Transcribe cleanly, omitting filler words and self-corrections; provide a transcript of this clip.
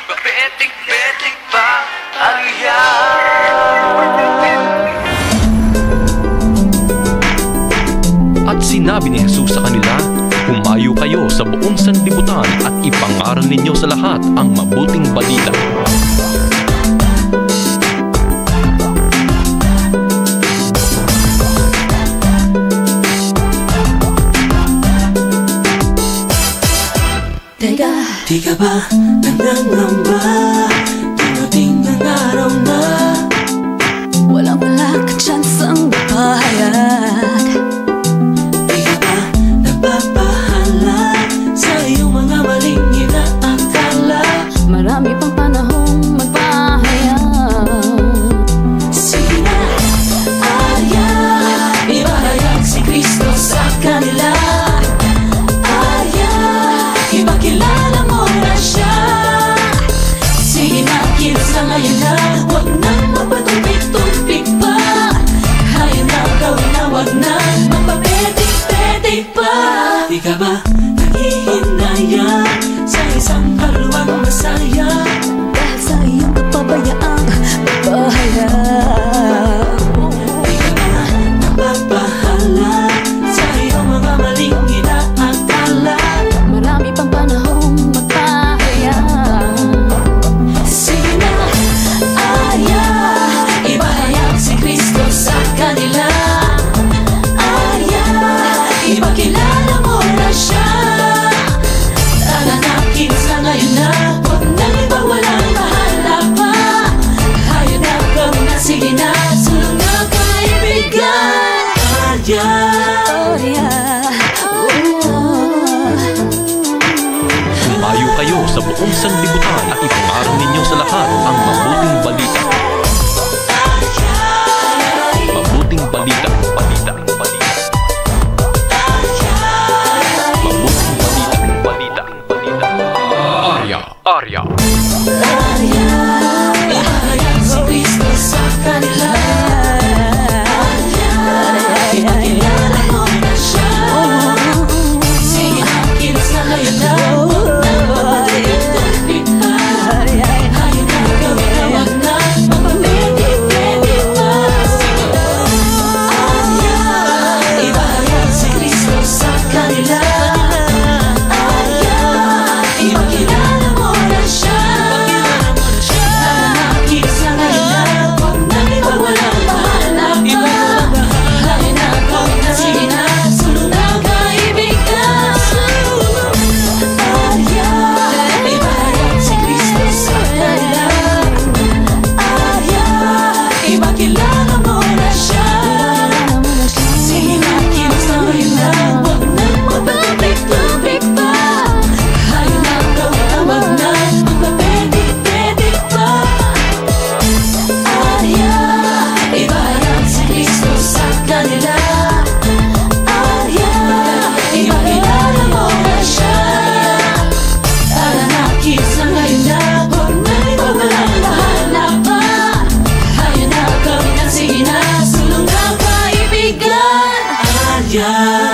Magpapetik-petik pa, Arya. At sinabi ni Jesus sa kanila, "Humayo kayo sa buong sanlibutan at ipangaral ninyo sa lahat ang mabuting balita." Teka, di ka ba nangangamba? Dumating ang araw na walang-wala ka tsansang mapahayag. Di ka ba napapahala sa iyong mga maling inaakala? Marami pang panahong magpahayag. Sige na, Arya, ibahayag si Kristo sa kanila. Ipakilala mo na siya. Sige na, kilos na ngayon na. Huwag nang magpatumpik-tumpik pa. Hayaan na, gawin na, huwag na magpapetik-petik pa. Di ka ba naghihinayang sa isang kaluwang masaya? Dahil sa iyong kapabayaang magpahayag. Di ka ba napapahala sa iyong mga maling inaakala? Marami pang panahong magpahayag. Sige na, Arya, ibahayag si Kristo sa kanila. Arya, ipakilala mo na siya. Tara na, kilos na ngayon na. Huwag nang iba, walang bahala pa. Hayaan na, gawin na, sige na. Sulong na kaibigan. Arya, Humayo kayo sa buong sanlibutan at ipangaral ninyo sa lahat ang mabuting balita. Mabuting balita, balita, balita. Mabuting balita, balita, balita. Arya, Arya. Arya, ibahayag si Kristo sa kanila. Arya, ipakilala mo na siya. Sige na, kilos na ngayon na. Huwag na magpatumpik pa. Hayaan na, gawin na, huwag na magpapetik-petik pa. Arya, ibahayag si Kristo sa kanila. Arya, ipakilala mo na siya. Tara na, kilos na ngayon na. Huwag na iba, walang bahala pa. Hayaan na, gawin na, sige na. Sulong na kaibigan. Arya, ibahayag si Kristo sa kanila. Arya, ipakilala mo na siya. Sige na, kilos na ngayon na. Huwag na magpatumpik-tumpik pa. Hayaan na, gawin na, huwag na magpapetik-petik pa. Arya, ibahayag si Kristo sa kanila. Arya, ipakilala mo na siya. Tara na, kilos na ngayon na. Huwag na iba, walang bahala pa. Hayaan na, gawin na, sige na. Sulong na kaibigan. Arya.